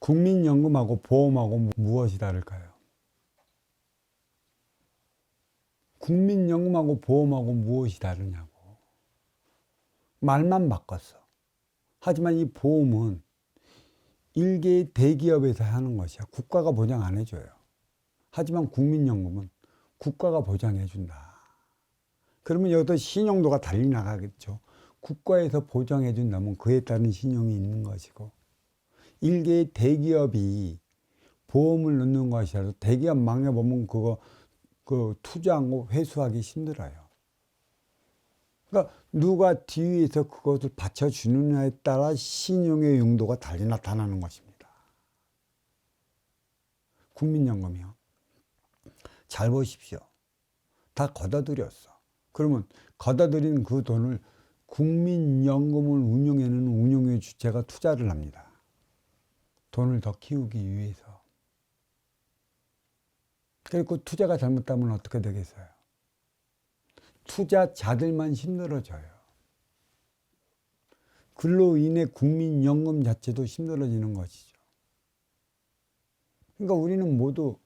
국민연금하고 보험하고 무엇이 다를까요? 국민연금하고 보험하고 무엇이 다르냐고. 말만 바꿨어. 하지만 이 보험은 일개의 대기업에서 하는 것이야. 국가가 보장 안 해줘요. 하지만 국민연금은 국가가 보장해 준다. 그러면 여기서 신용도가 달리 나가겠죠. 국가에서 보장해 준다면 그에 따른 신용이 있는 것이고, 일개의 대기업이 보험을 넣는 것이라도 대기업 망해보면 그거 투자한 거 회수하기 힘들어요. 그러니까 누가 뒤에서 그것을 받쳐주느냐에 따라 신용의 용도가 달리 나타나는 것입니다. 국민연금이요. 잘 보십시오. 다 걷어들였어. 그러면 걷어들인 그 돈을 국민연금을 운영해내는 운용의 주체가 투자를 합니다. 돈을 더 키우기 위해서. 그리고 투자가 잘못되면 어떻게 되겠어요? 투자자들만 힘들어져요. 그로 인해 국민연금 자체도 힘들어지는 것이죠. 그러니까 우리는 모두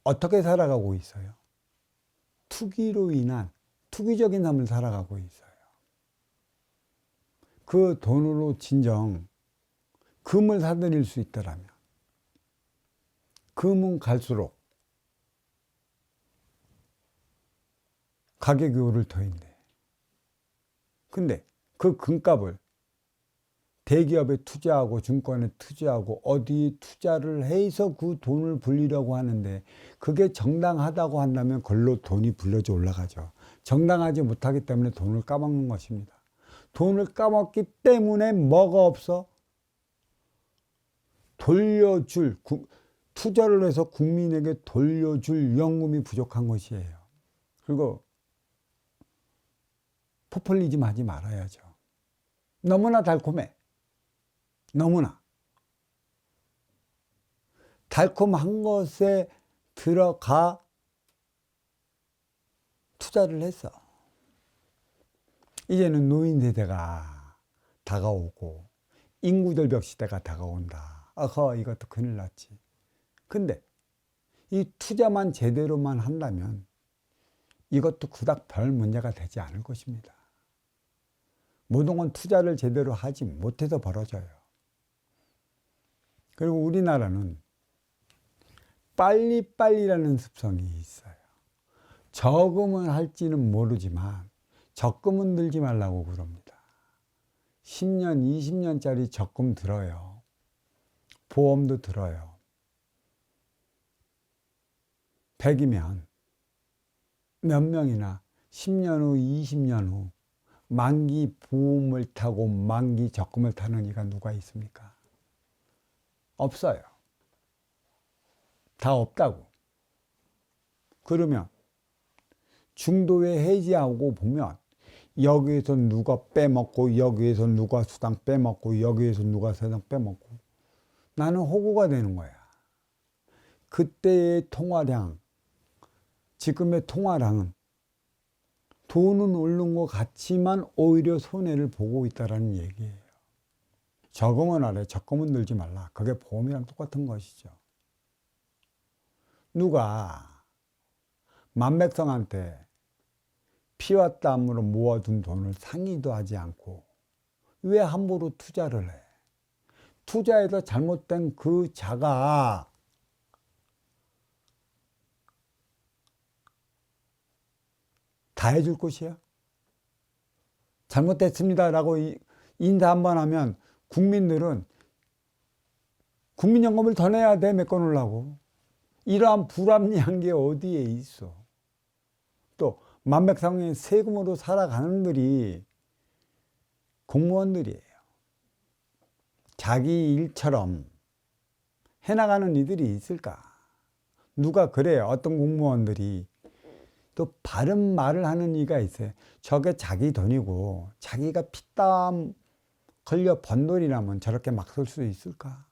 어떻게 살아가고 있어요? 투기로 인한 투기적인 삶을 살아가고 있어요. 그 돈으로 진정 금을 사들일 수 있더라면, 금은 갈수록 가격이 오를 터인데, 근데 그 금값을 대기업에 투자하고 증권에 투자하고 어디에 투자를 해서 그 돈을 불리려고 하는데, 그게 정당하다고 한다면 그걸로 돈이 불려져 올라가죠. 정당하지 못하기 때문에 돈을 까먹는 것입니다. 돈을 까먹기 때문에 뭐가 없어? 돌려줄, 투자를 해서 국민에게 돌려줄 연금이 부족한 것이에요. 그리고 포퓰리즘 하지 말아야죠. 너무나 달콤해. 너무나. 달콤한 것에 들어가 투자를 했어. 이제는 노인 세대가 다가오고 인구절벽 시대가 다가온다. 아허, 이것도 큰일 났지. 근데 이 투자만 제대로만 한다면 이것도 그닥 별 문제가 되지 않을 것입니다. 모든 건 투자를 제대로 하지 못해서 벌어져요. 그리고 우리나라는 빨리빨리라는 습성이 있어요. 저금은 할지는 모르지만 적금은 들지 말라고 그럽니다. 10년, 20년짜리 적금 들어요. 보험도 들어요. 100이면 몇 명이나 10년 후, 20년 후 만기 보험을 타고 만기 적금을 타는 이가 누가 있습니까? 없어요. 다 없다고. 그러면 중도에 해지하고 보면 여기에서 누가 빼먹고 여기에서 누가 수당 빼먹고 여기에서 누가 수당 빼먹고 나는 호구가 되는 거야. 그때의 통화량, 지금의 통화량은 돈은 오른 것 같지만 오히려 손해를 보고 있다는 얘기예요. 저금은 하래, 적금은 들지 말라. 그게 보험이랑 똑같은 것이죠. 누가 만백성한테 피와 땀으로 모아둔 돈을 상의도 하지 않고 왜 함부로 투자를 해? 투자해서 잘못된 그 자가 다 해줄 것이야? 잘못됐습니다라고 인사 한번 하면 국민들은 국민연금을 더 내야 돼, 메꿔놓으려고. 이러한 불합리한 게 어디에 있어? 또 만백성의 세금으로 살아가는 들이 공무원들이에요. 자기 일처럼 해나가는 이들이 있을까? 누가 그래요? 어떤 공무원들이 또 바른 말을 하는 이가 있어요. 저게 자기 돈이고 자기가 피땀 걸려 번 돈이라면 저렇게 막 쓸 수 있을까?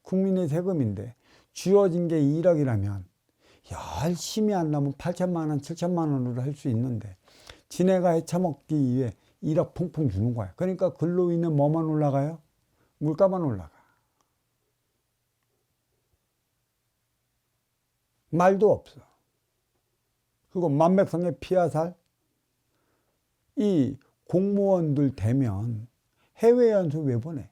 국민의 세금인데 주어진 게 1억이라면 열심히 한다면 8천만 원, 7천만 원으로 할 수 있는데 지네가 헤쳐먹기 위해 1억 펑펑 주는 거야. 그러니까 글로 인해 뭐만 올라가요? 물가만 올라가. 말도 없어. 그리고 만백성의 피하살, 이 공무원들 되면 해외연수 왜 보내?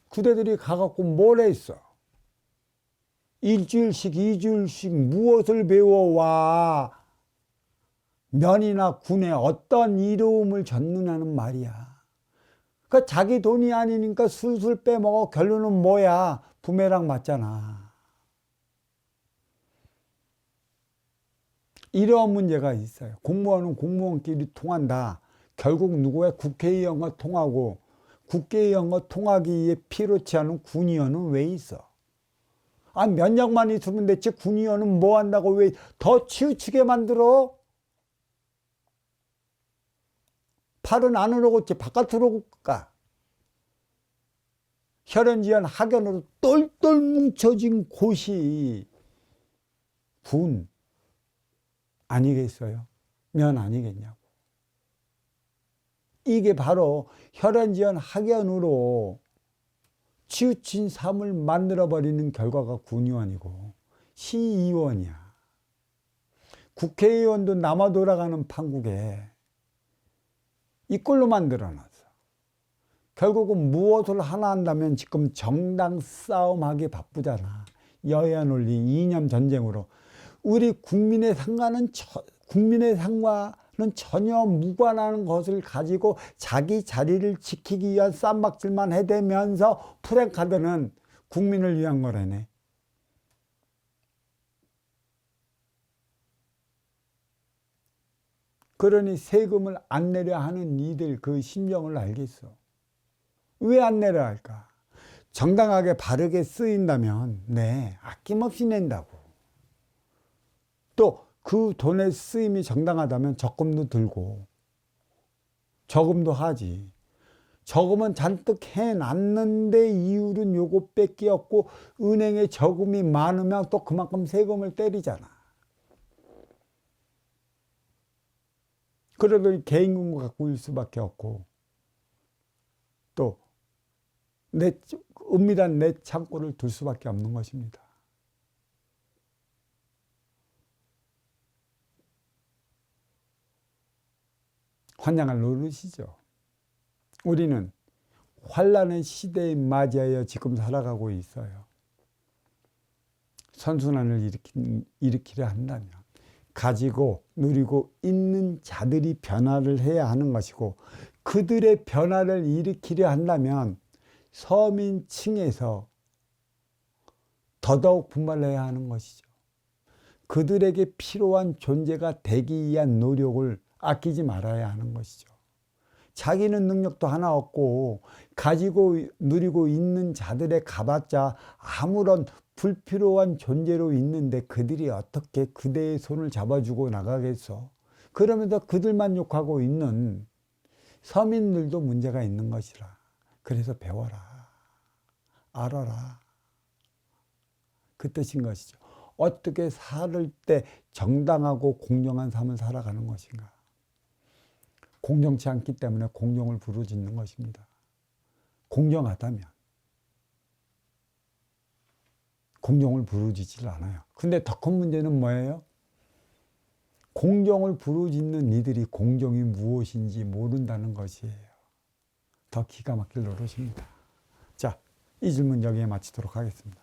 그대들이 가갖고 뭘 했어? 일주일씩, 이주일씩 무엇을 배워와? 면이나 군에 어떤 이로움을 젓느냐는 말이야. 그러니까 자기 돈이 아니니까 술술 빼먹어. 결론은 뭐야? 부메랑 맞잖아. 이러한 문제가 있어요. 공무원은 공무원끼리 통한다. 결국 누구의 국회의원과 통하고, 국회의원과 통하기 위해 필요치 않은 군의원은 왜 있어? 아, 면역만 있으면 됐지 군의원은 뭐 한다고 왜 더 치우치게 만들어? 팔은 안으로 걷지 바깥으로 가. 혈연지연 학연으로 똘똘 뭉쳐진 곳이 군 아니겠어요? 면 아니겠냐고. 이게 바로 혈연지연 학연으로 치우친 삶을 만들어버리는 결과가 군의원이고 시의원이야. 국회의원도 남아 돌아가는 판국에 이꼴로 만들어놨어. 결국은 무엇을 하나 한다면 지금 정당 싸움하기 바쁘잖아. 여야 논리 이념 전쟁으로. 우리 국민의 상과는 전혀 무관한 것을 가지고 자기 자리를 지키기 위한 쌈박질만 해대면서 프랭카드는 국민을 위한 거라네. 그러니 세금을 안 내려 하는 이들 그 심정을 알겠어. 왜 안 내려 할까? 정당하게 바르게 쓰인다면 네, 아낌없이 낸다고. 또 그 돈의 쓰임이 정당하다면 적금도 들고 저금도 하지. 저금은 잔뜩 해놨는데 이율은 요것밖에 없고 은행에 저금이 많으면 또 그만큼 세금을 때리잖아. 그래도 개인금고 갖고 일 수밖에 없고 또 은밀한 내 창고를 둘 수밖에 없는 것입니다. 환장할 노릇이죠. 우리는 환란의 시대에 맞이하여 지금 살아가고 있어요. 선순환을 일으키려 한다면 가지고 누리고 있는 자들이 변화를 해야 하는 것이고 그들의 변화를 일으키려 한다면 서민층에서 더더욱 분발해야 하는 것이죠. 그들에게 필요한 존재가 되기 위한 노력을 아끼지 말아야 하는 것이죠. 자기는 능력도 하나 없고 가지고 누리고 있는 자들의 가봤자 아무런 불필요한 존재로 있는데 그들이 어떻게 그대의 손을 잡아주고 나가겠어? 그러면서 그들만 욕하고 있는 서민들도 문제가 있는 것이라. 그래서 배워라. 알아라. 그 뜻인 것이죠. 어떻게 살 때 정당하고 공정한 삶을 살아가는 것인가. 공정치 않기 때문에 공정을 부르짖는 것입니다. 공정하다면 공정을 부르짖질 않아요. 근데 더 큰 문제는 뭐예요? 공정을 부르짖는 이들이 공정이 무엇인지 모른다는 것이에요. 더 기가 막힐 노릇입니다. 자, 이 질문 여기에 마치도록 하겠습니다.